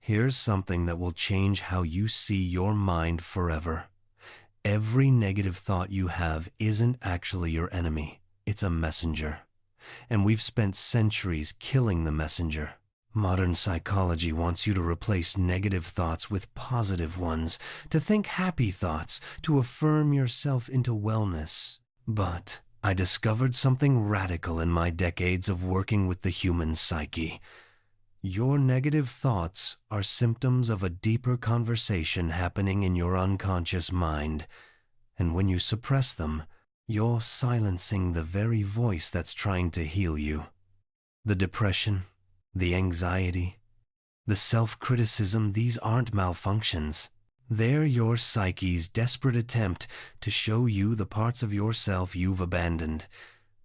Here's something that will change how you see your mind forever. Every negative thought you have isn't actually your enemy. It's a messenger. And we've spent centuries killing the messenger. Modern psychology wants you to replace negative thoughts with positive ones, to think happy thoughts, to affirm yourself into wellness. But I discovered something radical in my decades of working with the human psyche. Your negative thoughts are symptoms of a deeper conversation happening in your unconscious mind, and when you suppress them, you're silencing the very voice that's trying to heal you. The depression, the anxiety, the self-criticism, these aren't malfunctions. They're your psyche's desperate attempt to show you the parts of yourself you've abandoned.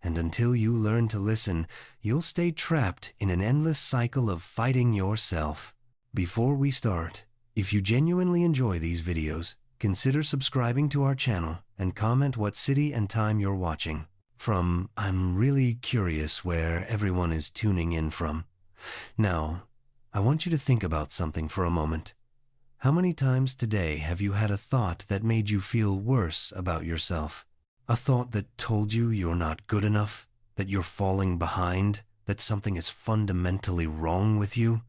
And until you learn to listen, you'll stay trapped in an endless cycle of fighting yourself. Before we start, if you genuinely enjoy these videos, consider subscribing to our channel and comment what city and time you're watching from. I'm really curious where everyone is tuning in from. Now, I want you to think about something for a moment. How many times today have you had a thought that made you feel worse about yourself? A thought that told you you're not good enough, that you're falling behind, that something is fundamentally wrong with you?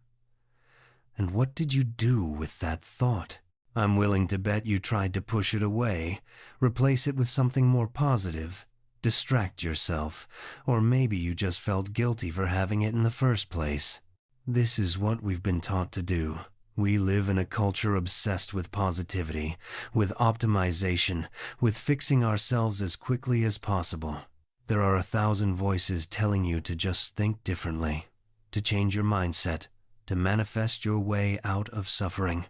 And what did you do with that thought? I'm willing to bet you tried to push it away, replace it with something more positive, distract yourself, or maybe you just felt guilty for having it in the first place. This is what we've been taught to do. We live in a culture obsessed with positivity, with optimization, with fixing ourselves as quickly as possible. There are 1,000 voices telling you to just think differently, to change your mindset, to manifest your way out of suffering.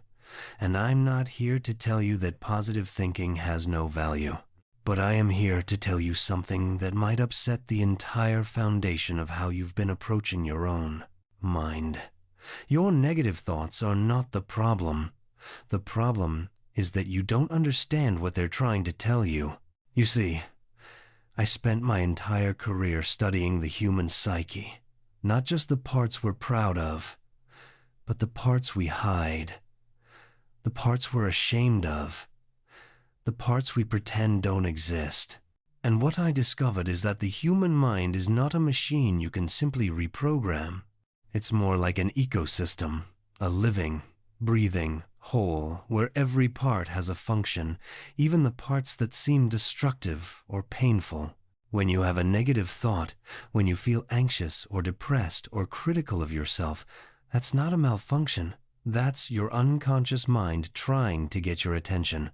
And I'm not here to tell you that positive thinking has no value. But I am here to tell you something that might upset the entire foundation of how you've been approaching your own mind. Your negative thoughts are not the problem. The problem is that you don't understand what they're trying to tell you. You see, I spent my entire career studying the human psyche, not just the parts we're proud of, but the parts we hide, the parts we're ashamed of, the parts we pretend don't exist. And what I discovered is that the human mind is not a machine you can simply reprogram. It's more like an ecosystem, a living, breathing whole where every part has a function, even the parts that seem destructive or painful. When you have a negative thought, when you feel anxious or depressed or critical of yourself, that's not a malfunction. That's your unconscious mind trying to get your attention.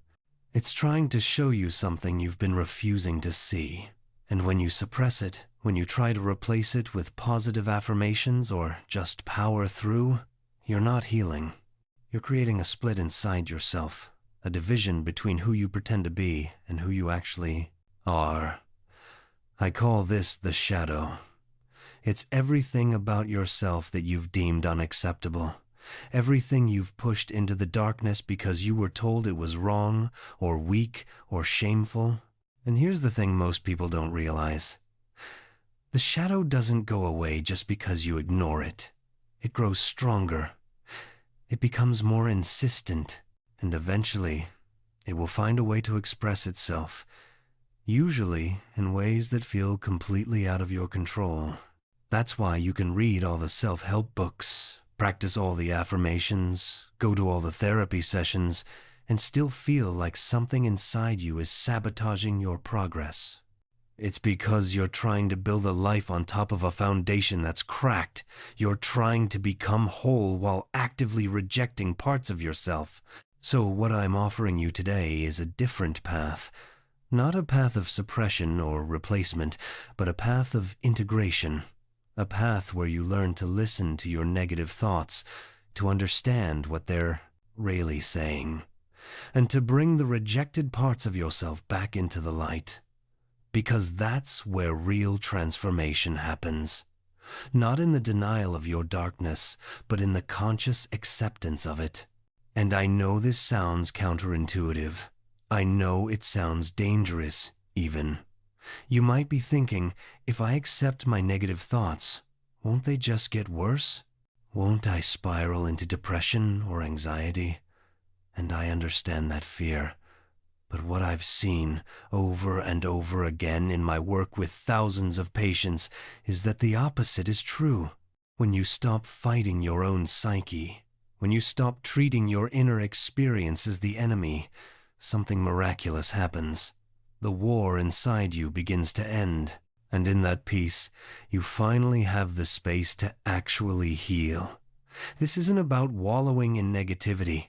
It's trying to show you something you've been refusing to see. And when you suppress it, when you try to replace it with positive affirmations or just power through, you're not healing. You're creating a split inside yourself, a division between who you pretend to be and who you actually are. I call this the shadow. It's everything about yourself that you've deemed unacceptable. Everything you've pushed into the darkness because you were told it was wrong or weak or shameful. And here's the thing most people don't realize. The shadow doesn't go away just because you ignore it. It grows stronger. It becomes more insistent, and eventually it will find a way to express itself, usually in ways that feel completely out of your control. That's why you can read all the self-help books, practice all the affirmations, go to all the therapy sessions, and still feel like something inside you is sabotaging your progress. It's because you're trying to build a life on top of a foundation that's cracked. You're trying to become whole while actively rejecting parts of yourself. So what I'm offering you today is a different path. Not a path of suppression or replacement, but a path of integration. A path where you learn to listen to your negative thoughts, to understand what they're really saying, and to bring the rejected parts of yourself back into the light. Because that's where real transformation happens. Not in the denial of your darkness, but in the conscious acceptance of it. And I know this sounds counterintuitive. I know it sounds dangerous, even. You might be thinking, if I accept my negative thoughts, won't they just get worse? Won't I spiral into depression or anxiety? And I understand that fear. But what I've seen over and over again in my work with thousands of patients is that the opposite is true. When you stop fighting your own psyche, when you stop treating your inner experience as the enemy, something miraculous happens. The war inside you begins to end, and in that peace, you finally have the space to actually heal. This isn't about wallowing in negativity.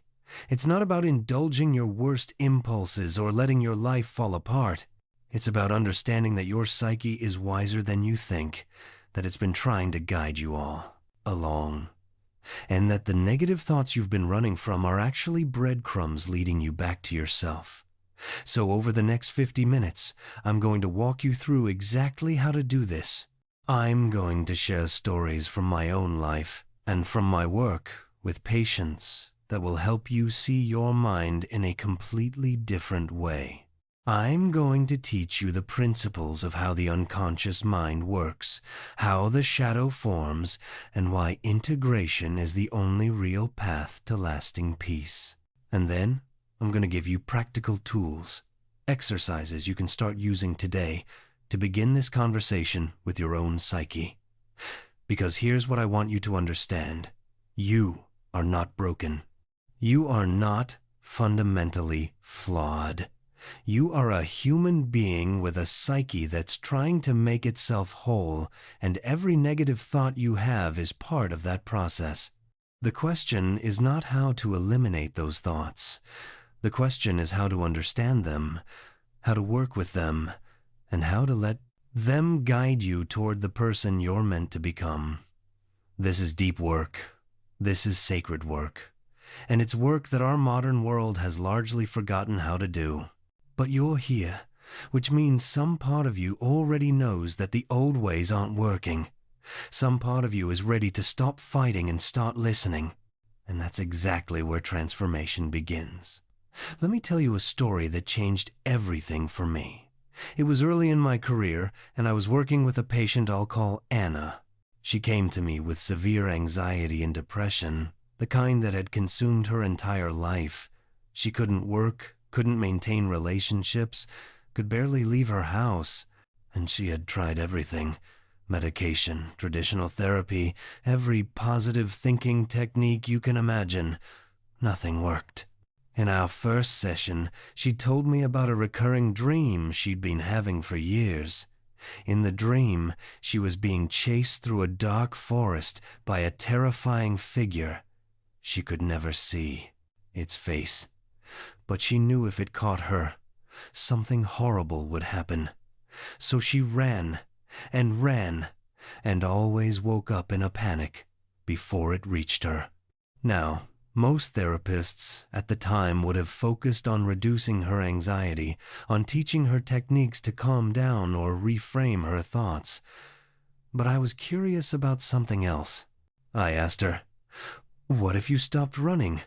It's not about indulging your worst impulses or letting your life fall apart. It's about understanding that your psyche is wiser than you think, that it's been trying to guide you all along, and that the negative thoughts you've been running from are actually breadcrumbs leading you back to yourself. So over the next 50 minutes, I'm going to walk you through exactly how to do this. I'm going to share stories from my own life and from my work with patients that will help you see your mind in a completely different way. I'm going to teach you the principles of how the unconscious mind works, how the shadow forms, and why integration is the only real path to lasting peace. And then, I'm going to give you practical tools, exercises you can start using today to begin this conversation with your own psyche. Because here's what I want you to understand. You are not broken. You are not fundamentally flawed. You are a human being with a psyche that's trying to make itself whole, and every negative thought you have is part of that process. The question is not how to eliminate those thoughts. The question is how to understand them, how to work with them, and how to let them guide you toward the person you're meant to become. This is deep work. This is sacred work. And it's work that our modern world has largely forgotten how to do. But you're here, which means some part of you already knows that the old ways aren't working. Some part of you is ready to stop fighting and start listening. And that's exactly where transformation begins. Let me tell you a story that changed everything for me. It was early in my career, and I was working with a patient I'll call Anna. She came to me with severe anxiety and depression, the kind that had consumed her entire life. She couldn't work, couldn't maintain relationships, could barely leave her house, and she had tried everything. Medication, traditional therapy, every positive thinking technique you can imagine. Nothing worked. In our first session, she told me about a recurring dream she'd been having for years. In the dream, she was being chased through a dark forest by a terrifying figure. She could never see its face, but she knew if it caught her, something horrible would happen. So she ran, and always woke up in a panic before it reached her. Now, most therapists at the time would have focused on reducing her anxiety, on teaching her techniques to calm down or reframe her thoughts. But I was curious about something else. I asked her, "What if you stopped running?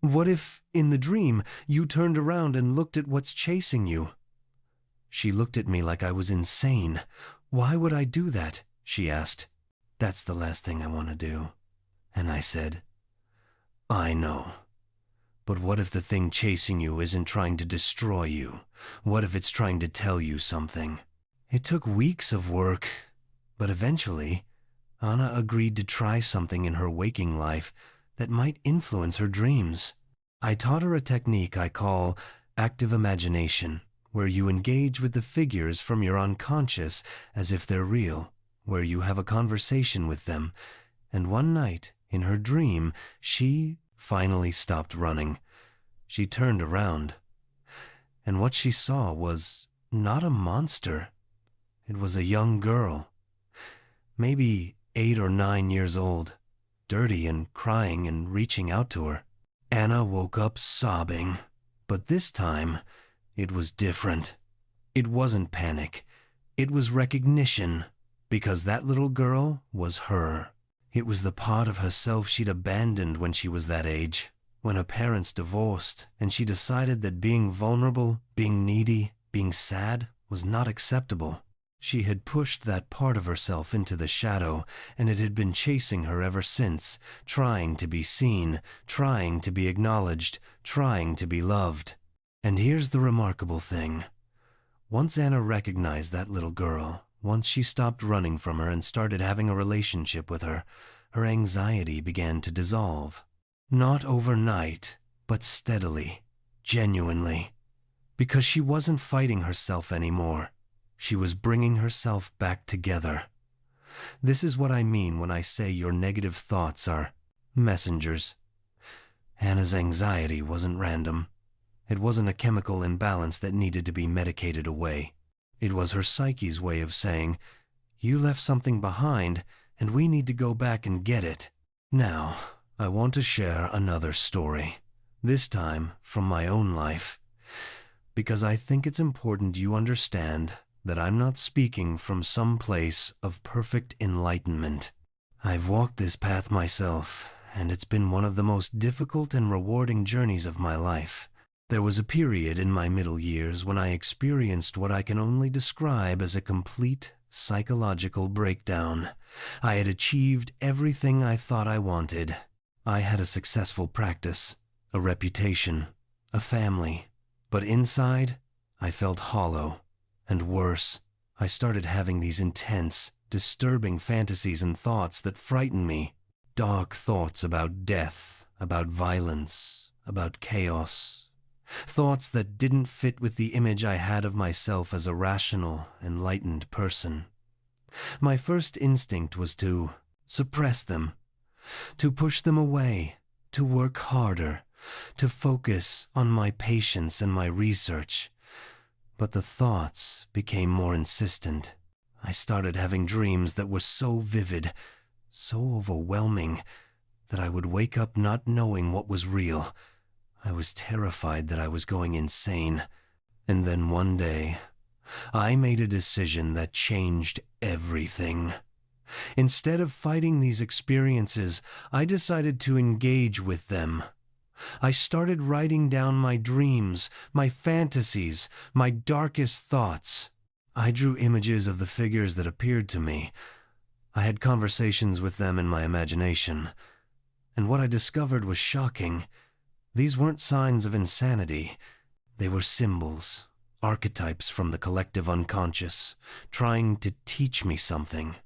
What if, in the dream, you turned around and looked at what's chasing you?" She looked at me like I was insane. "Why would I do that?" she asked. "That's the last thing I want to do." And I said, "I know. But what if the thing chasing you isn't trying to destroy you? What if it's trying to tell you something?" It took weeks of work, but eventually, Anna agreed to try something in her waking life that might influence her dreams. I taught her a technique I call active imagination, where you engage with the figures from your unconscious as if they're real, where you have a conversation with them. And one night, in her dream, she finally stopped running. She turned around, and what she saw was not a monster. It was a young girl, maybe 8 or 9 years old, dirty and crying and reaching out to her. Anna woke up sobbing, but this time it was different. It wasn't panic. It was recognition, because that little girl was her. It was the part of herself she'd abandoned when she was that age, when her parents divorced, and she decided that being vulnerable, being needy, being sad was not acceptable. She had pushed that part of herself into the shadow, and it had been chasing her ever since, trying to be seen, trying to be acknowledged, trying to be loved. And here's the remarkable thing. Once Anna recognized that little girl, once she stopped running from her and started having a relationship with her, her anxiety began to dissolve. Not overnight, but steadily, genuinely. Because she wasn't fighting herself anymore. She was bringing herself back together. This is what I mean when I say your negative thoughts are messengers. Anna's anxiety wasn't random. It wasn't a chemical imbalance that needed to be medicated away. It was her psyche's way of saying, you left something behind, and we need to go back and get it. Now, I want to share another story, this time from my own life, because I think it's important you understand that I'm not speaking from some place of perfect enlightenment. I've walked this path myself, and it's been one of the most difficult and rewarding journeys of my life. There was a period in my middle years when I experienced what I can only describe as a complete psychological breakdown. I had achieved everything I thought I wanted. I had a successful practice, a reputation, a family, but inside, I felt hollow. And worse, I started having these intense, disturbing fantasies and thoughts that frightened me. Dark thoughts about death, about violence, about chaos. Thoughts that didn't fit with the image I had of myself as a rational, enlightened person. My first instinct was to suppress them, to push them away, to work harder, to focus on my patience and my research. But the thoughts became more insistent. I started having dreams that were so vivid, so overwhelming, that I would wake up not knowing what was real. I was terrified that I was going insane. And then one day, I made a decision that changed everything. Instead of fighting these experiences, I decided to engage with them. I started writing down my dreams, my fantasies, my darkest thoughts. I drew images of the figures that appeared to me. I had conversations with them in my imagination. And what I discovered was shocking. These weren't signs of insanity. They were symbols, archetypes from the collective unconscious, trying to teach me something.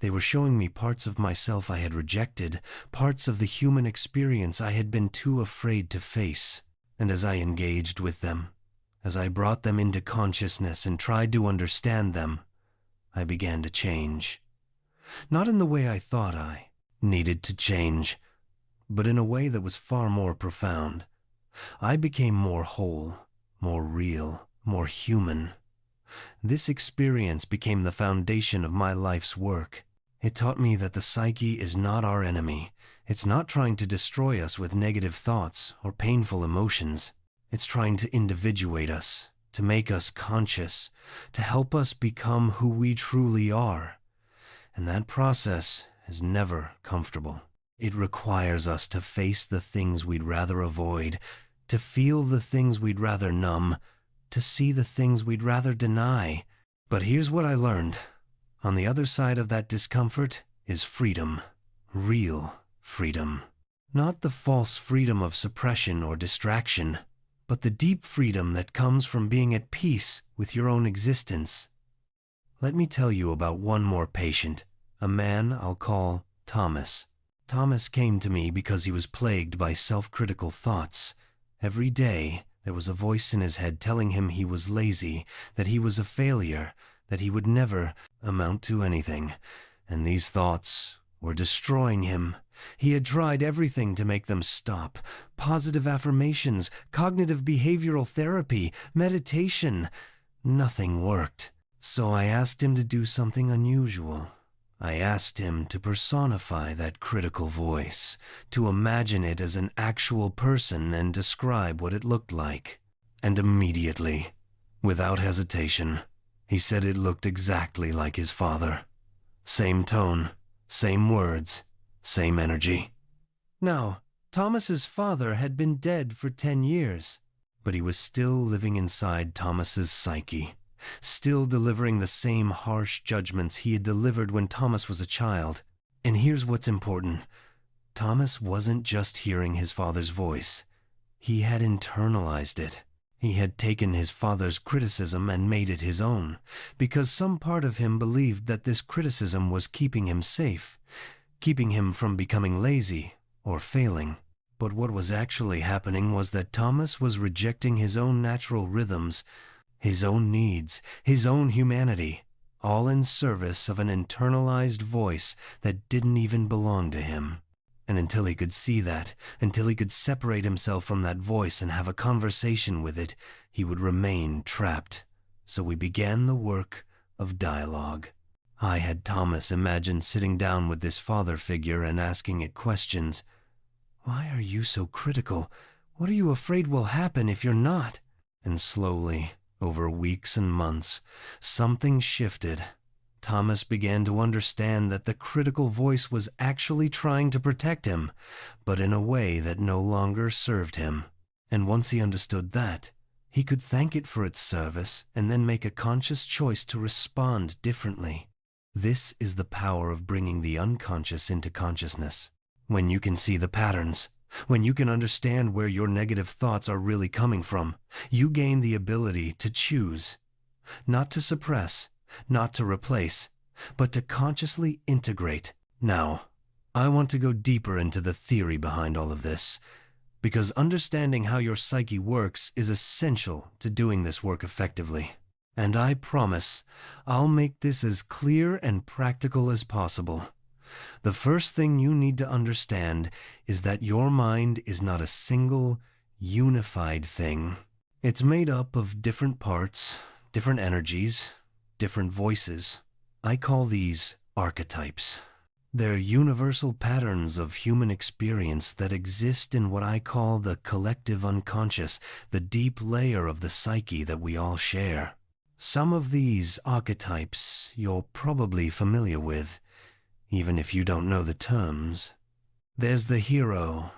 They were showing me parts of myself I had rejected, parts of the human experience I had been too afraid to face. And as I engaged with them, as I brought them into consciousness and tried to understand them, I began to change. Not in the way I thought I needed to change, but in a way that was far more profound. I became more whole, more real, more human. This experience became the foundation of my life's work. It taught me that the psyche is not our enemy. It's not trying to destroy us with negative thoughts or painful emotions. It's trying to individuate us, to make us conscious, to help us become who we truly are. And that process is never comfortable. It requires us to face the things we'd rather avoid, to feel the things we'd rather numb, to see the things we'd rather deny. But here's what I learned. On the other side of that discomfort is freedom, real freedom. Not the false freedom of suppression or distraction, but the deep freedom that comes from being at peace with your own existence. Let me tell you about one more patient, a man I'll call Thomas. Thomas came to me because he was plagued by self-critical thoughts. Every day, there was a voice in his head telling him he was lazy, that he was a failure, that he would never amount to anything, and these thoughts were destroying him. He had tried everything to make them stop. Positive affirmations, cognitive behavioral therapy, meditation. Nothing worked. So I asked him to do something unusual. I asked him to personify that critical voice, to imagine it as an actual person and describe what it looked like. And immediately, without hesitation, he said it looked exactly like his father. Same tone, same words, same energy. Now, Thomas's father had been dead for 10 years, but he was still living inside Thomas's psyche. still delivering the same harsh judgments he had delivered when Thomas was a child. And here's what's important. Thomas wasn't just hearing his father's voice. He had internalized it. He had taken his father's criticism and made it his own, because some part of him believed that this criticism was keeping him safe, keeping him from becoming lazy or failing. But what was actually happening was that Thomas was rejecting his own natural rhythms, his own needs, his own humanity, all in service of an internalized voice that didn't even belong to him. And until he could see that, until he could separate himself from that voice and have a conversation with it, he would remain trapped. So we began the work of dialogue. I had Thomas imagine sitting down with this father figure and asking it questions. Why are you so critical? What are you afraid will happen if you're not? And slowly, over weeks and months, something shifted. Thomas began to understand that the critical voice was actually trying to protect him, but in a way that no longer served him. And once he understood that, he could thank it for its service and then make a conscious choice to respond differently. This is the power of bringing the unconscious into consciousness. When you can see the patterns, when you can understand where your negative thoughts are really coming from, you gain the ability to choose, not to suppress, not to replace, but to consciously integrate. Now, I want to go deeper into the theory behind all of this, because understanding how your psyche works is essential to doing this work effectively. And I promise I'll make this as clear and practical as possible. The first thing you need to understand is that your mind is not a single, unified thing. It's made up of different parts, different energies, different voices. I call these archetypes. They're universal patterns of human experience that exist in what I call the collective unconscious, the deep layer of the psyche that we all share. Some of these archetypes you're probably familiar with, even if you don't know the terms. There's the hero,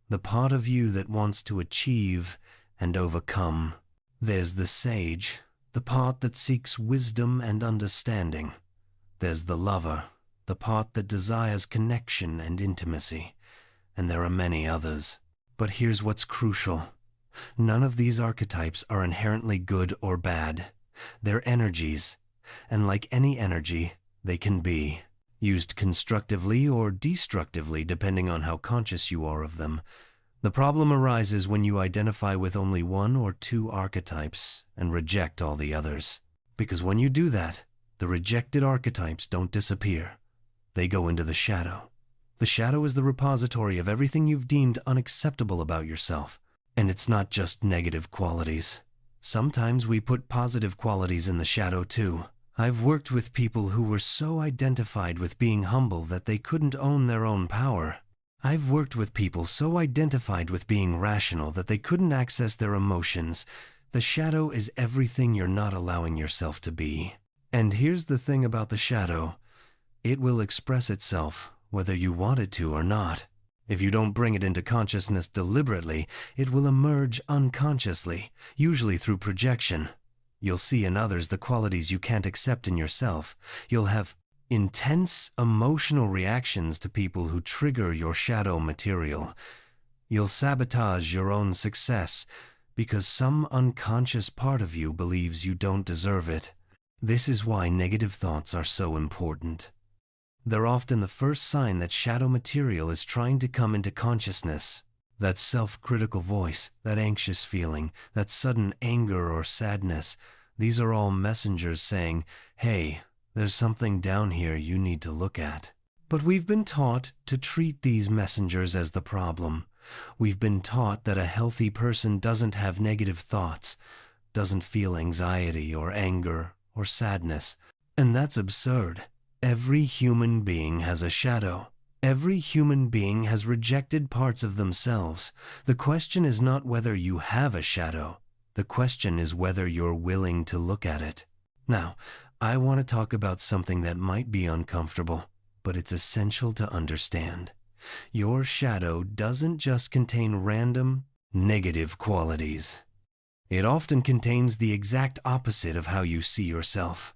the part of you that wants to achieve and overcome. There's the sage, the part that seeks wisdom and understanding. There's the lover, the part that desires connection and intimacy. And there are many others. But here's what's crucial. None of these archetypes are inherently good or bad. They're energies, and like any energy, they can be used constructively or destructively depending on how conscious you are of them. The problem arises when you identify with only one or two archetypes and reject all the others. Because when you do that, the rejected archetypes don't disappear. They go into the shadow. The shadow is the repository of everything you've deemed unacceptable about yourself. And it's not just negative qualities. Sometimes we put positive qualities in the shadow too. I've worked with people who were so identified with being humble that they couldn't own their own power. I've worked with people so identified with being rational that they couldn't access their emotions. The shadow is everything you're not allowing yourself to be. And here's the thing about the shadow. It will express itself, whether you want it to or not. If you don't bring it into consciousness deliberately, it will emerge unconsciously, usually through projection. You'll see in others the qualities you can't accept in yourself. You'll have intense emotional reactions to people who trigger your shadow material. You'll sabotage your own success because some unconscious part of you believes you don't deserve it. This is why negative thoughts are so important. They're often the first sign that shadow material is trying to come into consciousness. That self-critical voice, that anxious feeling, that sudden anger or sadness, these are all messengers saying, hey, there's something down here you need to look at. But we've been taught to treat these messengers as the problem. We've been taught that a healthy person doesn't have negative thoughts, doesn't feel anxiety or anger or sadness. And that's absurd. Every human being has a shadow. Every human being has rejected parts of themselves. The question is not whether you have a shadow. The question is whether you're willing to look at it. Now, I want to talk about something that might be uncomfortable, but it's essential to understand. Your shadow doesn't just contain random, negative qualities. It often contains the exact opposite of how you see yourself.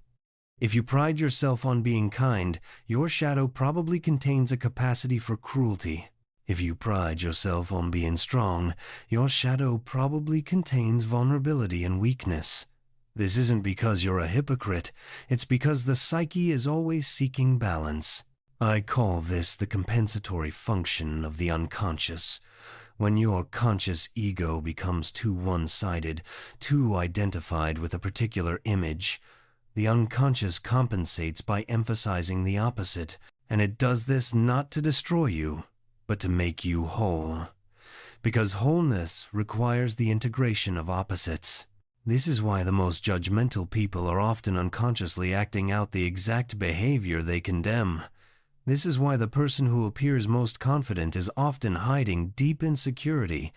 If you pride yourself on being kind, your shadow probably contains a capacity for cruelty. If you pride yourself on being strong, your shadow probably contains vulnerability and weakness. This isn't because you're a hypocrite, it's because the psyche is always seeking balance. I call this the compensatory function of the unconscious. When your conscious ego becomes too one-sided, too identified with a particular image, the unconscious compensates by emphasizing the opposite, and it does this not to destroy you, but to make you whole. Because wholeness requires the integration of opposites. This is why the most judgmental people are often unconsciously acting out the exact behavior they condemn. This is why the person who appears most confident is often hiding deep insecurity.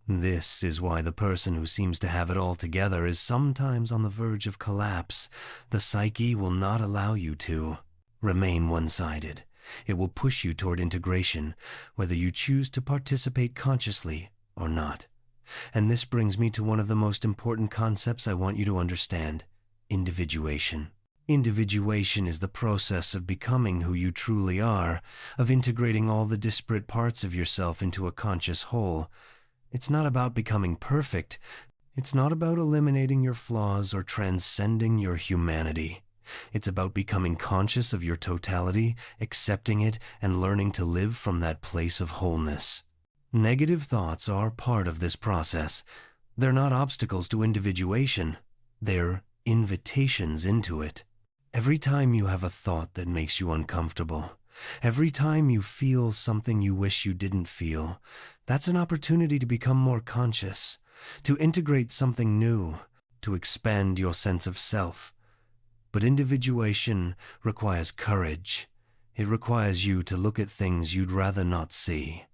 This is why the person who seems to have it all together is sometimes on the verge of collapse. The psyche will not allow you to remain one-sided. It will push you toward integration, whether you choose to participate consciously or not. And this brings me to one of the most important concepts I want you to understand: individuation. Individuation is the process of becoming who you truly are, of integrating all the disparate parts of yourself into a conscious whole. It's not about becoming perfect. It's not about eliminating your flaws or transcending your humanity. It's about becoming conscious of your totality, accepting it, and learning to live from that place of wholeness. Negative thoughts are part of this process. They're not obstacles to individuation. They're invitations into it. Every time you have a thought that makes you uncomfortable, every time you feel something you wish you didn't feel, that's an opportunity to become more conscious, to integrate something new, to expand your sense of self. But individuation requires courage. It requires you to look at things you'd rather not see.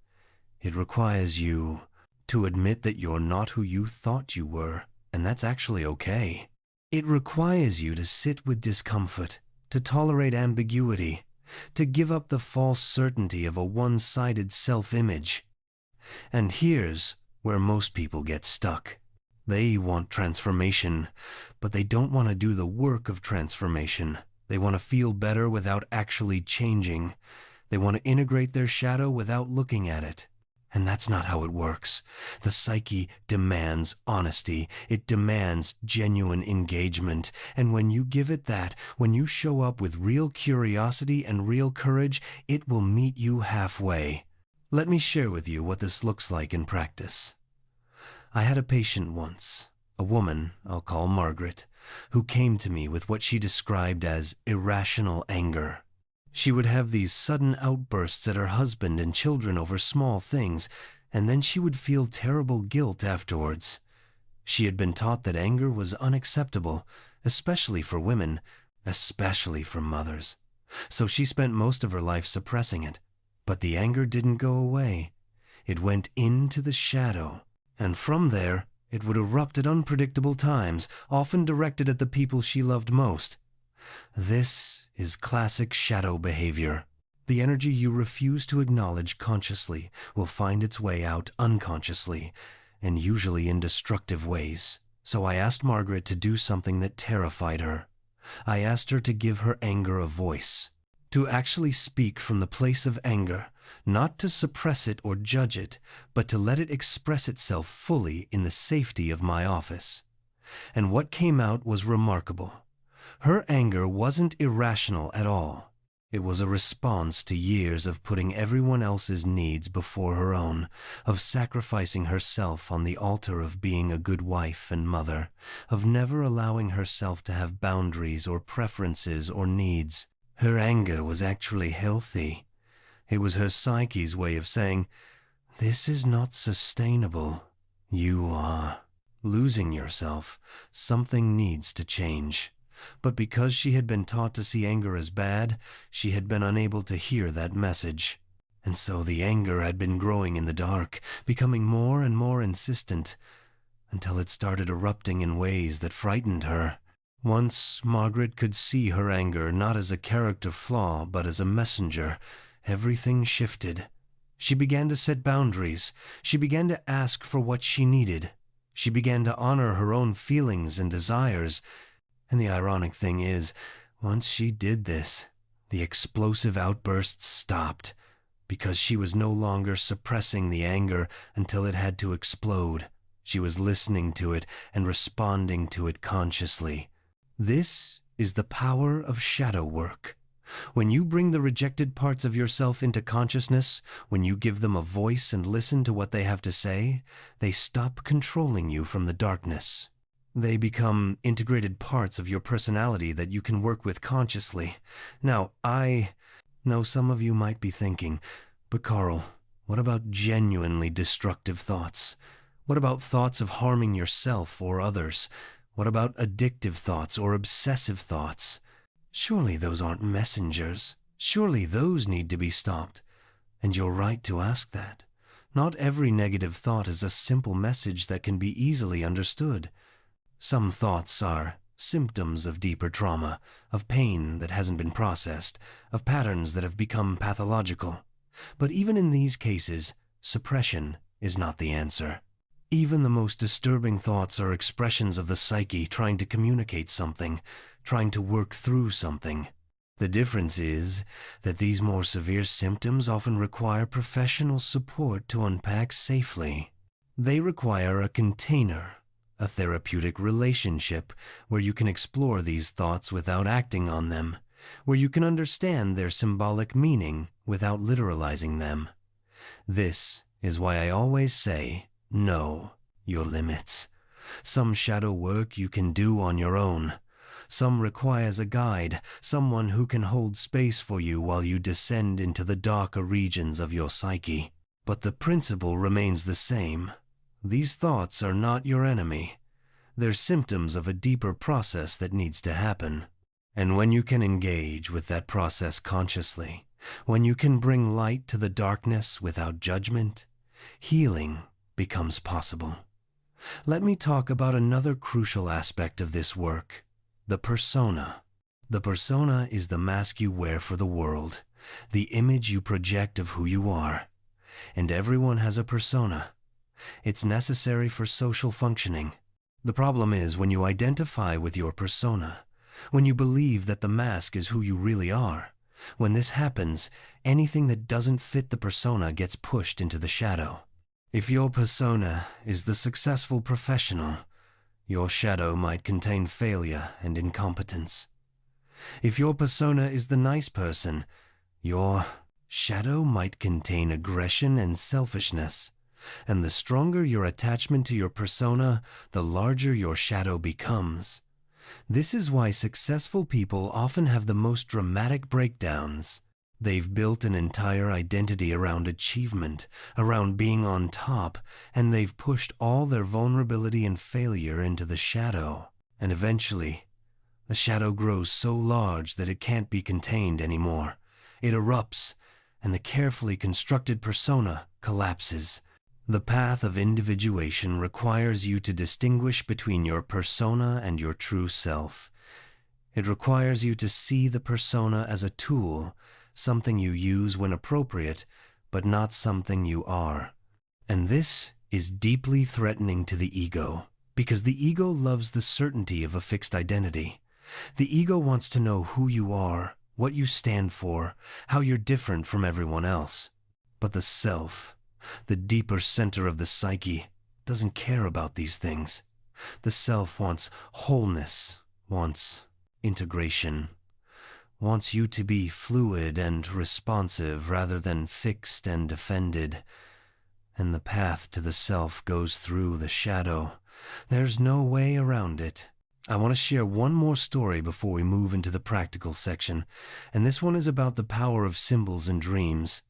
It requires you to admit that you're not who you thought you were, and that's actually okay. It requires you to sit with discomfort, to tolerate ambiguity, to give up the false certainty of a one-sided self-image. And here's where most people get stuck. They want transformation, but they don't want to do the work of transformation. They want to feel better without actually changing. They want to integrate their shadow without looking at it. And that's not how it works. The psyche demands honesty. It demands genuine engagement. And when you give it that, when you show up with real curiosity and real courage, it will meet you halfway. Let me share with you what this looks like in practice. I had a patient once, a woman I'll call Margaret, who came to me with what she described as irrational anger. She would have these sudden outbursts at her husband and children over small things, and then she would feel terrible guilt afterwards. She had been taught that anger was unacceptable, especially for women, especially for mothers. So she spent most of her life suppressing it. But the anger didn't go away. It went into the shadow, and from there, it would erupt at unpredictable times, often directed at the people she loved most. This is classic shadow behavior. The energy you refuse to acknowledge consciously will find its way out unconsciously, and usually in destructive ways. So I asked Margaret to do something that terrified her. I asked her to give her anger a voice, to actually speak from the place of anger, not to suppress it or judge it, but to let it express itself fully in the safety of my office. And what came out was remarkable. Her anger wasn't irrational at all. It was a response to years of putting everyone else's needs before her own, of sacrificing herself on the altar of being a good wife and mother, of never allowing herself to have boundaries or preferences or needs. Her anger was actually healthy. It was her psyche's way of saying, "This is not sustainable. You are losing yourself. Something needs to change." But because she had been taught to see anger as bad, she had been unable to hear that message. And so the anger had been growing in the dark, becoming more and more insistent, until it started erupting in ways that frightened her. Once Margaret could see her anger not as a character flaw, but as a messenger, everything shifted. She began to set boundaries. She began to ask for what she needed. She began to honor her own feelings and desires. And the ironic thing is, once she did this, the explosive outbursts stopped, because she was no longer suppressing the anger until it had to explode. She was listening to it and responding to it consciously. This is the power of shadow work. When you bring the rejected parts of yourself into consciousness, when you give them a voice and listen to what they have to say, they stop controlling you from the darkness. They become integrated parts of your personality that you can work with consciously. Now, I know some of you might be thinking, but Carl, what about genuinely destructive thoughts? What about thoughts of harming yourself or others? What about addictive thoughts or obsessive thoughts? Surely those aren't messengers. Surely those need to be stopped. And you're right to ask that. Not every negative thought is a simple message that can be easily understood. Some thoughts are symptoms of deeper trauma, of pain that hasn't been processed, of patterns that have become pathological. But even in these cases, suppression is not the answer. Even the most disturbing thoughts are expressions of the psyche trying to communicate something, trying to work through something. The difference is that these more severe symptoms often require professional support to unpack safely. They require a container, a therapeutic relationship where you can explore these thoughts without acting on them, where you can understand their symbolic meaning without literalizing them. This is why I always say, know your limits. Some shadow work you can do on your own. Some requires a guide, someone who can hold space for you while you descend into the darker regions of your psyche. But the principle remains the same. These thoughts are not your enemy. They're symptoms of a deeper process that needs to happen. And when you can engage with that process consciously, when you can bring light to the darkness without judgment, healing becomes possible. Let me talk about another crucial aspect of this work, the persona. The persona is the mask you wear for the world, the image you project of who you are. And everyone has a persona. It's necessary for social functioning. The problem is when you identify with your persona, when you believe that the mask is who you really are. When this happens, anything that doesn't fit the persona gets pushed into the shadow. If your persona is the successful professional, your shadow might contain failure and incompetence. If your persona is the nice person, your shadow might contain aggression and selfishness. And the stronger your attachment to your persona, the larger your shadow becomes. This is why successful people often have the most dramatic breakdowns. They've built an entire identity around achievement, around being on top, and they've pushed all their vulnerability and failure into the shadow. And eventually, the shadow grows so large that it can't be contained anymore. It erupts, and the carefully constructed persona collapses. The path of individuation requires you to distinguish between your persona and your true self. It requires you to see the persona as a tool, something you use when appropriate, but not something you are. And this is deeply threatening to the ego, because the ego loves the certainty of a fixed identity. The ego wants to know who you are, what you stand for, how you're different from everyone else. But the self, the deeper center of the psyche, doesn't care about these things. The self wants wholeness, wants integration, wants you to be fluid and responsive rather than fixed and defended. And the path to the self goes through the shadow. There's no way around it. I want to share one more story before we move into the practical section, and this one is about the power of symbols and dreams.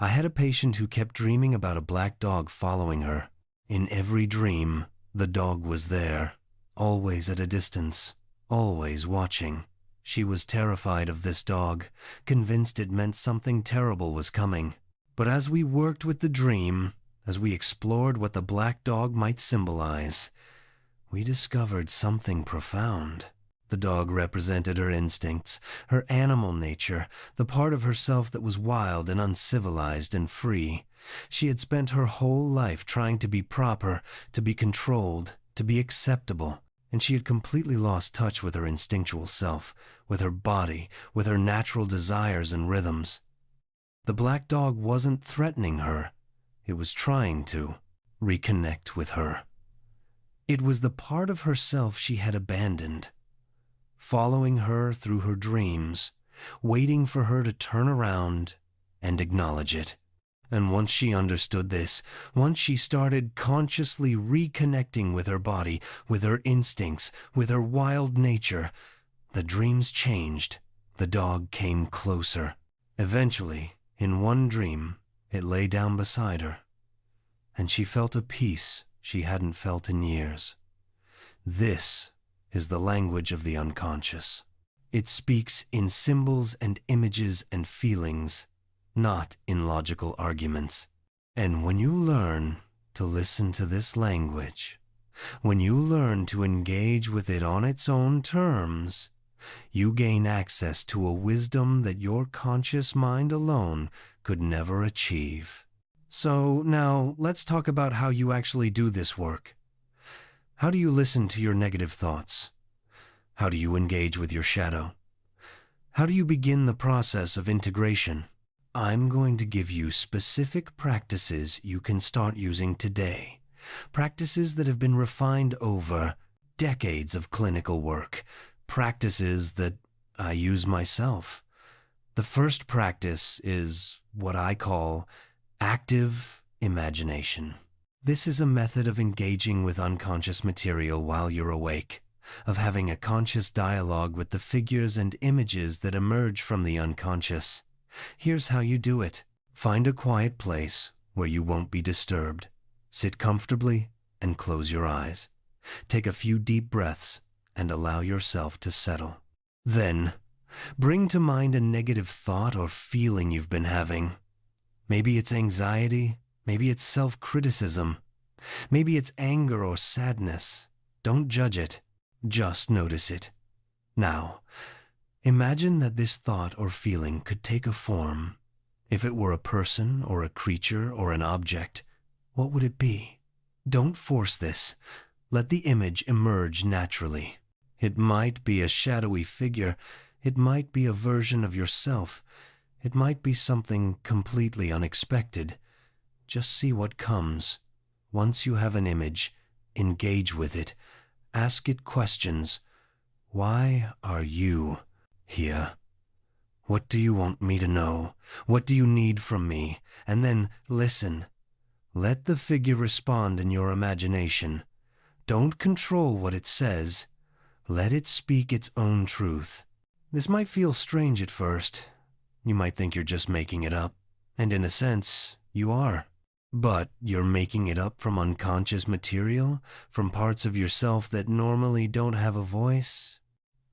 I had a patient who kept dreaming about a black dog following her. In every dream, the dog was there, always at a distance, always watching. She was terrified of this dog, convinced it meant something terrible was coming. But as we worked with the dream, as we explored what the black dog might symbolize, we discovered something profound. The dog represented her instincts, her animal nature, the part of herself that was wild and uncivilized and free. She had spent her whole life trying to be proper, to be controlled, to be acceptable, and she had completely lost touch with her instinctual self, with her body, with her natural desires and rhythms. The black dog wasn't threatening her. It was trying to reconnect with her. It was the part of herself she had abandoned, following her through her dreams, waiting for her to turn around and acknowledge it. And once she understood this, once she started consciously reconnecting with her body, with her instincts, with her wild nature, the dreams changed. The dog came closer. Eventually, in one dream, it lay down beside her, and she felt a peace she hadn't felt in years. This is the language of the unconscious. It speaks in symbols and images and feelings, not in logical arguments. And when you learn to listen to this language, when you learn to engage with it on its own terms, you gain access to a wisdom that your conscious mind alone could never achieve. So now let's talk about how you actually do this work. How do you listen to your negative thoughts? How do you engage with your shadow? How do you begin the process of integration? I'm going to give you specific practices you can start using today. Practices that have been refined over decades of clinical work. Practices that I use myself. The first practice is what I call active imagination. This is a method of engaging with unconscious material while you're awake, of having a conscious dialogue with the figures and images that emerge from the unconscious. Here's how you do it. Find a quiet place where you won't be disturbed. Sit comfortably and close your eyes. Take a few deep breaths and allow yourself to settle. Then, bring to mind a negative thought or feeling you've been having. Maybe it's anxiety, maybe it's self-criticism, maybe it's anger or sadness. Don't judge it, just notice it. Now, imagine that this thought or feeling could take a form. If it were a person or a creature or an object, what would it be? Don't force this. Let the image emerge naturally. It might be a shadowy figure. It might be a version of yourself. It might be something completely unexpected. Just see what comes. Once you have an image, engage with it. Ask it questions. Why are you here? What do you want me to know? What do you need from me? And then listen. Let the figure respond in your imagination. Don't control what it says. Let it speak its own truth. This might feel strange at first. You might think you're just making it up. And in a sense, you are. But you're making it up from unconscious material, from parts of yourself that normally don't have a voice.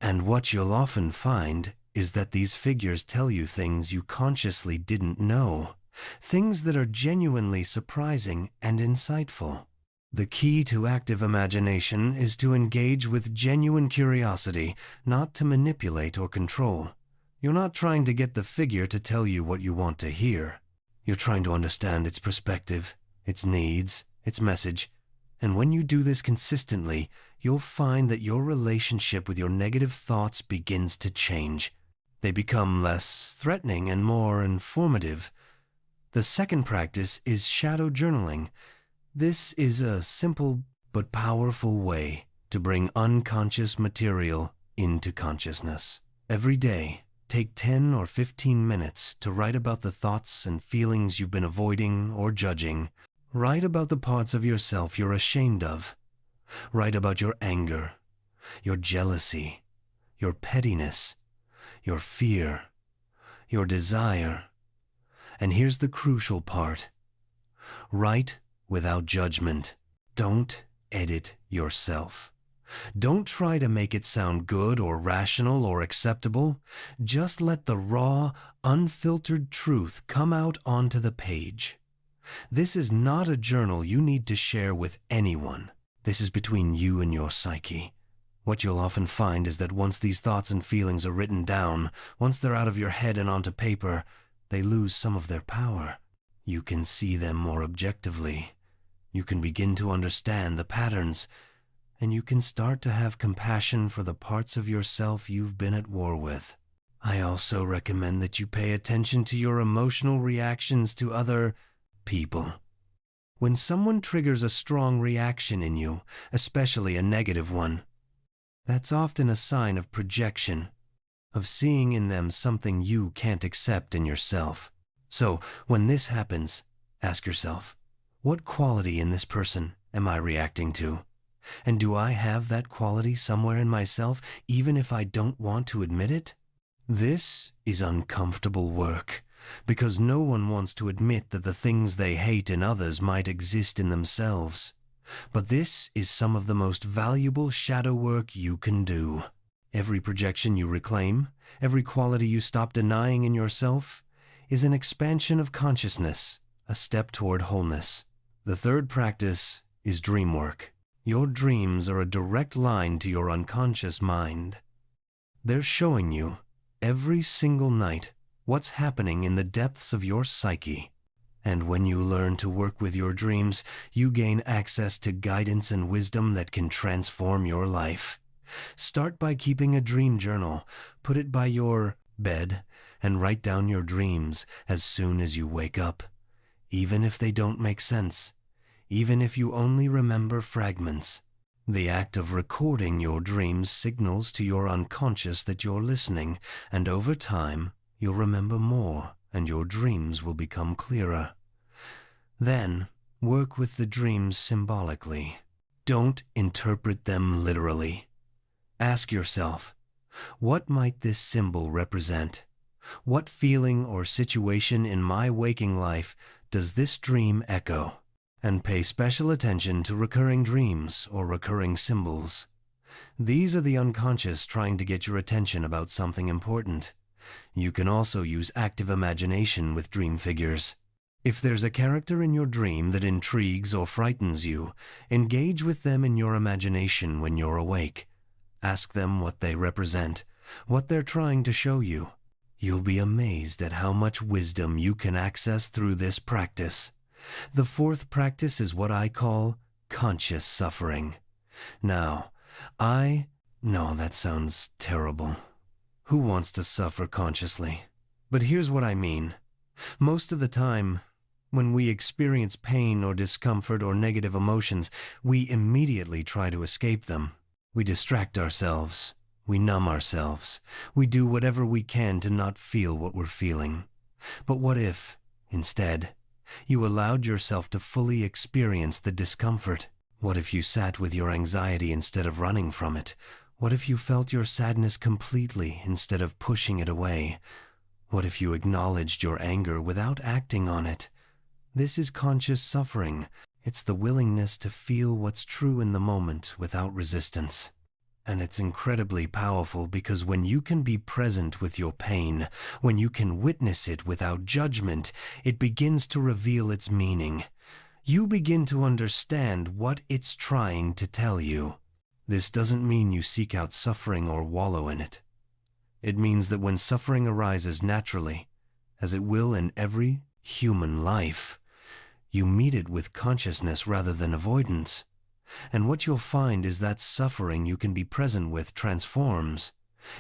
And what you'll often find is that these figures tell you things you consciously didn't know, things that are genuinely surprising and insightful. The key to active imagination is to engage with genuine curiosity, not to manipulate or control. You're not trying to get the figure to tell you what you want to hear. You're trying to understand its perspective, its needs, its message. And when you do this consistently, you'll find that your relationship with your negative thoughts begins to change. They become less threatening and more informative. The second practice is shadow journaling. This is a simple but powerful way to bring unconscious material into consciousness. Every day, take 10 or 15 minutes to write about the thoughts and feelings you've been avoiding or judging. Write about the parts of yourself you're ashamed of. Write about your anger, your jealousy, your pettiness, your fear, your desire. And here's the crucial part. Write without judgment. Don't edit yourself. Don't try to make it sound good or rational or acceptable. Just let the raw, unfiltered truth come out onto the page. This is not a journal you need to share with anyone. This is between you and your psyche. What you'll often find is that once these thoughts and feelings are written down, once they're out of your head and onto paper, they lose some of their power. You can see them more objectively. You can begin to understand the patterns, and you can start to have compassion for the parts of yourself you've been at war with. I also recommend that you pay attention to your emotional reactions to other people. When someone triggers a strong reaction in you, especially a negative one, that's often a sign of projection, of seeing in them something you can't accept in yourself. So, when this happens, ask yourself, what quality in this person am I reacting to? And do I have that quality somewhere in myself, even if I don't want to admit it? This is uncomfortable work, because no one wants to admit that the things they hate in others might exist in themselves. But this is some of the most valuable shadow work you can do. Every projection you reclaim, every quality you stop denying in yourself, is an expansion of consciousness, a step toward wholeness. The third practice is dream work. Your dreams are a direct line to your unconscious mind. They're showing you, every single night, what's happening in the depths of your psyche. And when you learn to work with your dreams, you gain access to guidance and wisdom that can transform your life. Start by keeping a dream journal. Put it by your bed and write down your dreams as soon as you wake up. Even if they don't make sense, even if you only remember fragments. The act of recording your dreams signals to your unconscious that you're listening, and over time, you'll remember more, and your dreams will become clearer. Then, work with the dreams symbolically. Don't interpret them literally. Ask yourself, what might this symbol represent? What feeling or situation in my waking life does this dream echo? And pay special attention to recurring dreams or recurring symbols. These are the unconscious trying to get your attention about something important. You can also use active imagination with dream figures. If there's a character in your dream that intrigues or frightens you, engage with them in your imagination when you're awake. Ask them what they represent, what they're trying to show you. You'll be amazed at how much wisdom you can access through this practice. The fourth practice is what I call conscious suffering. Now, no, that sounds terrible. Who wants to suffer consciously? But here's what I mean. Most of the time, when we experience pain or discomfort or negative emotions, we immediately try to escape them. We distract ourselves. We numb ourselves. We do whatever we can to not feel what we're feeling. But what if, instead, you allowed yourself to fully experience the discomfort? What if you sat with your anxiety instead of running from it? What if you felt your sadness completely instead of pushing it away? What if you acknowledged your anger without acting on it? This is conscious suffering. It's the willingness to feel what's true in the moment without resistance. And it's incredibly powerful because when you can be present with your pain, when you can witness it without judgment, it begins to reveal its meaning. You begin to understand what it's trying to tell you. This doesn't mean you seek out suffering or wallow in it. It means that when suffering arises naturally, as it will in every human life, you meet it with consciousness rather than avoidance. And what you'll find is that suffering you can be present with transforms.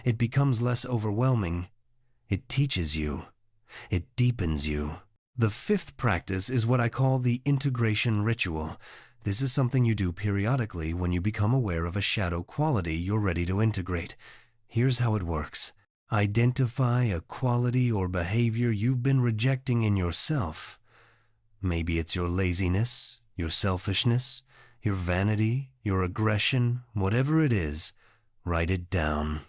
It becomes less overwhelming. It teaches you. It deepens you. The fifth practice is what I call the integration ritual. This is something you do periodically when you become aware of a shadow quality you're ready to integrate. Here's how it works. Identify a quality or behavior you've been rejecting in yourself. Maybe it's your laziness, your selfishness, your vanity, your aggression, whatever it is, write it down.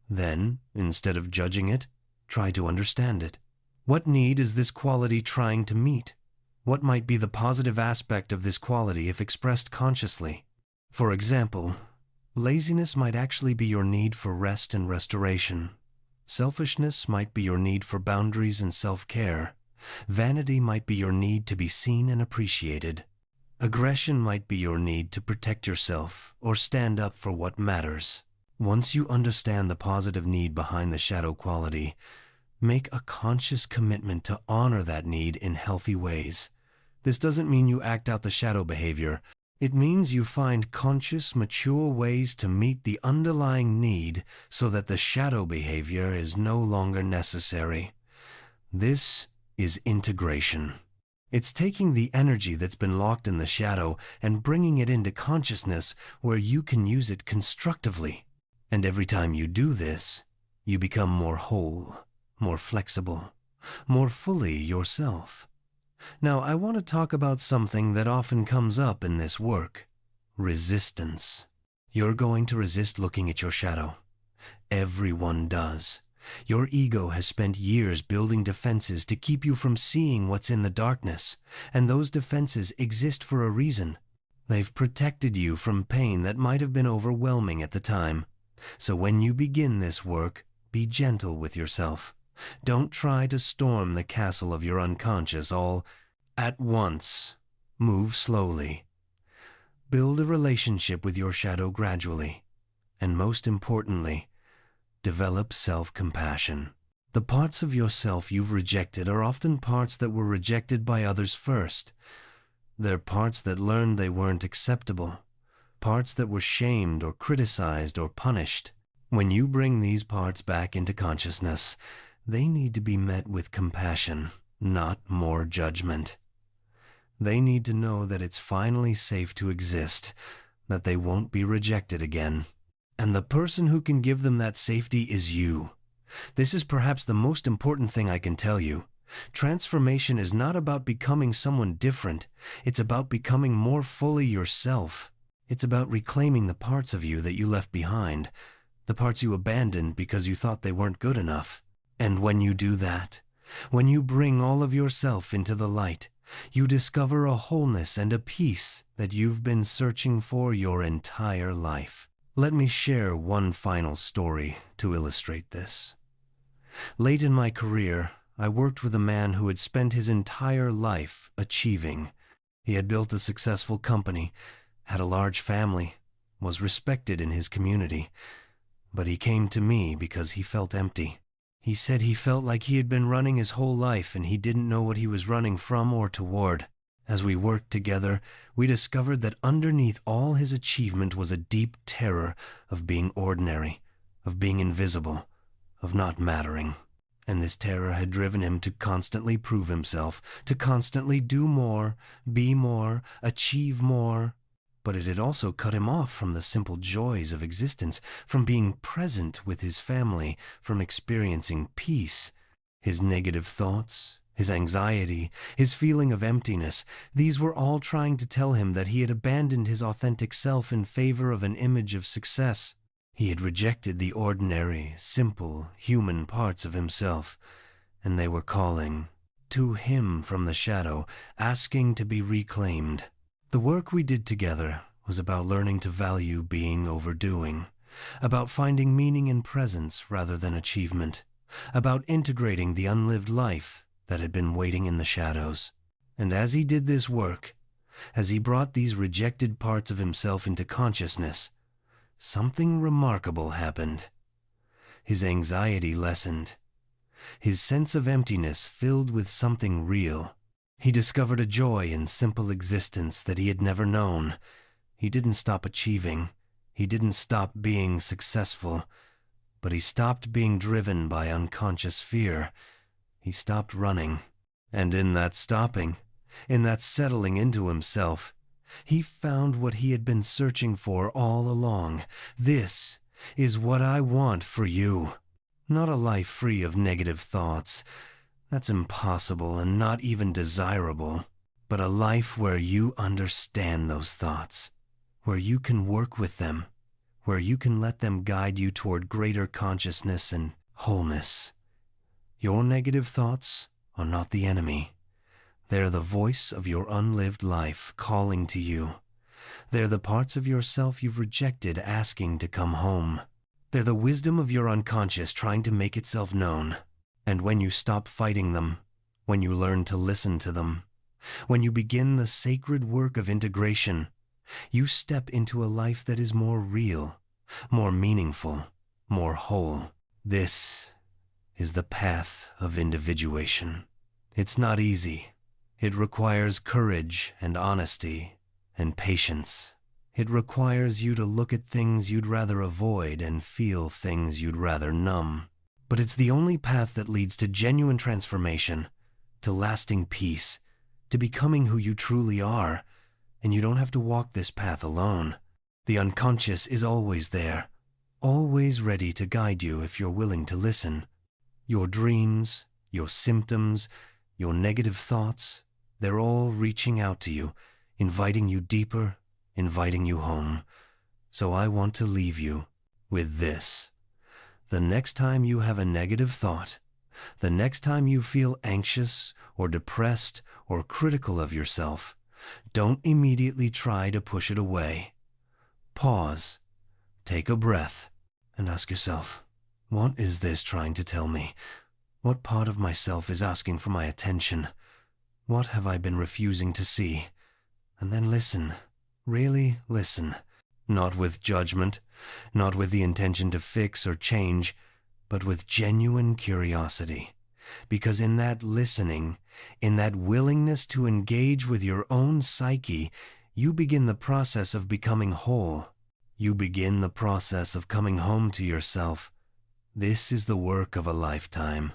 Then, instead of judging it, try to understand it. What need is this quality trying to meet? What might be the positive aspect of this quality if expressed consciously? For example, laziness might actually be your need for rest and restoration. Selfishness might be your need for boundaries and self-care. Vanity might be your need to be seen and appreciated. Aggression might be your need to protect yourself or stand up for what matters. Once you understand the positive need behind the shadow quality, make a conscious commitment to honor that need in healthy ways. This doesn't mean you act out the shadow behavior. It means you find conscious, mature ways to meet the underlying need so that the shadow behavior is no longer necessary. This is integration. It's taking the energy that's been locked in the shadow and bringing it into consciousness where you can use it constructively. And every time you do this, you become more whole, more flexible, more fully yourself. Now, I want to talk about something that often comes up in this work: resistance. You're going to resist looking at your shadow. Everyone does. Your ego has spent years building defenses to keep you from seeing what's in the darkness, and those defenses exist for a reason. They've protected you from pain that might have been overwhelming at the time. So when you begin this work, be gentle with yourself. Don't try to storm the castle of your unconscious all at once. Move slowly. Build a relationship with your shadow gradually. And most importantly, develop self-compassion. The parts of yourself you've rejected are often parts that were rejected by others first. They're parts that learned they weren't acceptable, parts that were shamed or criticized or punished. When you bring these parts back into consciousness, they need to be met with compassion, not more judgment. They need to know that it's finally safe to exist, that they won't be rejected again. And the person who can give them that safety is you. This is perhaps the most important thing I can tell you. Transformation is not about becoming someone different. It's about becoming more fully yourself. It's about reclaiming the parts of you that you left behind, the parts you abandoned because you thought they weren't good enough. And when you do that, when you bring all of yourself into the light, you discover a wholeness and a peace that you've been searching for your entire life. Let me share one final story to illustrate this. Late in my career, I worked with a man who had spent his entire life achieving. He had built a successful company, had a large family, was respected in his community. But he came to me because he felt empty. He said he felt like he had been running his whole life and he didn't know what he was running from or toward. As we worked together, we discovered that underneath all his achievement was a deep terror of being ordinary, of being invisible, of not mattering. And this terror had driven him to constantly prove himself, to constantly do more, be more, achieve more. But it had also cut him off from the simple joys of existence, from being present with his family, from experiencing peace. His negative thoughts, his anxiety, his feeling of emptiness, these were all trying to tell him that he had abandoned his authentic self in favor of an image of success. He had rejected the ordinary, simple, human parts of himself, and they were calling to him from the shadow, asking to be reclaimed. The work we did together was about learning to value being over doing, about finding meaning in presence rather than achievement, about integrating the unlived life that had been waiting in the shadows. And as he did this work, as he brought these rejected parts of himself into consciousness, something remarkable happened. His anxiety lessened. His sense of emptiness filled with something real. He discovered a joy in simple existence that he had never known. He didn't stop achieving. He didn't stop being successful. But he stopped being driven by unconscious fear. He stopped running. And in that stopping, in that settling into himself, he found what he had been searching for all along. This is what I want for you. Not a life free of negative thoughts. That's impossible and not even desirable. But a life where you understand those thoughts, where you can work with them, where you can let them guide you toward greater consciousness and wholeness. Your negative thoughts are not the enemy. They're the voice of your unlived life calling to you. They're the parts of yourself you've rejected asking to come home. They're the wisdom of your unconscious trying to make itself known. And when you stop fighting them, when you learn to listen to them, when you begin the sacred work of integration, you step into a life that is more real, more meaningful, more whole. This is the path of individuation. It's not easy. It requires courage and honesty and patience. It requires you to look at things you'd rather avoid and feel things you'd rather numb. But it's the only path that leads to genuine transformation, to lasting peace, to becoming who you truly are. And you don't have to walk this path alone. The unconscious is always there, always ready to guide you if you're willing to listen. Your dreams, your symptoms, your negative thoughts, they're all reaching out to you, inviting you deeper, inviting you home. So I want to leave you with this. The next time you have a negative thought, the next time you feel anxious or depressed or critical of yourself, don't immediately try to push it away. Pause, take a breath, and ask yourself, what is this trying to tell me? What part of myself is asking for my attention? What have I been refusing to see? And then listen, really listen. Not with judgment, not with the intention to fix or change, but with genuine curiosity. Because in that listening, in that willingness to engage with your own psyche, you begin the process of becoming whole. You begin the process of coming home to yourself. This is the work of a lifetime.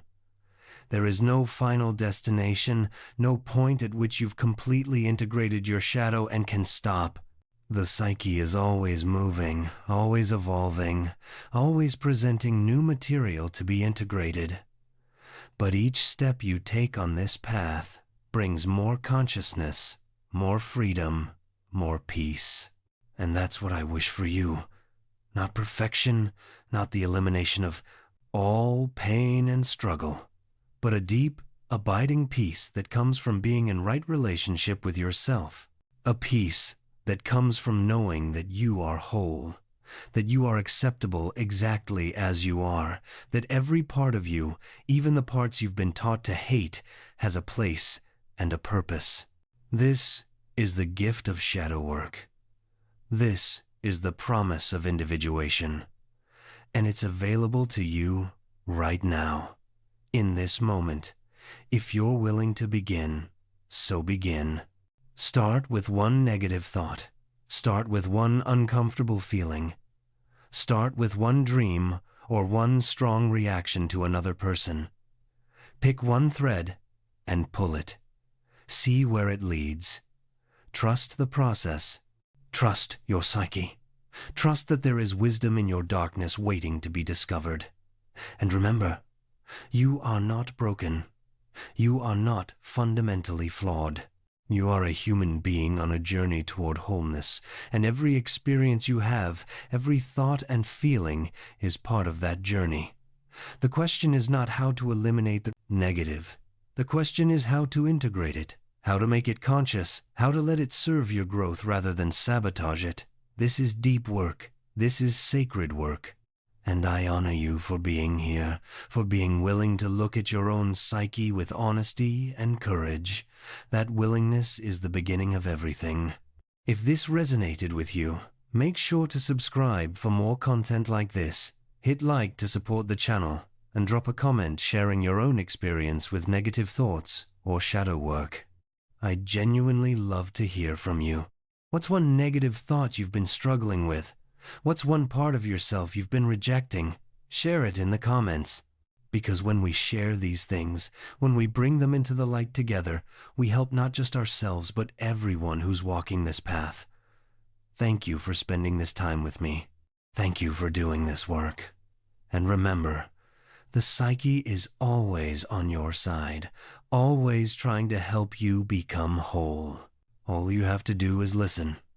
There is no final destination, no point at which you've completely integrated your shadow and can stop. The psyche is always moving, always evolving, always presenting new material to be integrated. But each step you take on this path brings more consciousness, more freedom, more peace. And that's what I wish for you. Not perfection, not the elimination of all pain and struggle, but a deep, abiding peace that comes from being in right relationship with yourself. A peace that comes from knowing that you are whole, that you are acceptable exactly as you are, that every part of you, even the parts you've been taught to hate, has a place and a purpose. This is the gift of shadow work. This is the promise of individuation, and it's available to you right now, in this moment. If you're willing to begin, so begin. Start with one negative thought. Start with one uncomfortable feeling. Start with one dream or one strong reaction to another person. Pick one thread and pull it. See where it leads. Trust the process. Trust your psyche. Trust that there is wisdom in your darkness waiting to be discovered. And remember, you are not broken. You are not fundamentally flawed. You are a human being on a journey toward wholeness, and every experience you have, every thought and feeling is part of that journey. The question is not how to eliminate the negative. The question is how to integrate it, how to make it conscious, how to let it serve your growth rather than sabotage it. This is deep work. This is sacred work. And I honor you for being here, for being willing to look at your own psyche with honesty and courage. That willingness is the beginning of everything. If this resonated with you, make sure to subscribe for more content like this. Hit like to support the channel, and drop a comment sharing your own experience with negative thoughts or shadow work. I genuinely love to hear from you. What's one negative thought you've been struggling with? What's one part of yourself you've been rejecting? Share it in the comments. Because when we share these things, when we bring them into the light together, we help not just ourselves but everyone who's walking this path. Thank you for spending this time with me. Thank you for doing this work. And remember, the psyche is always on your side, always trying to help you become whole. All you have to do is listen.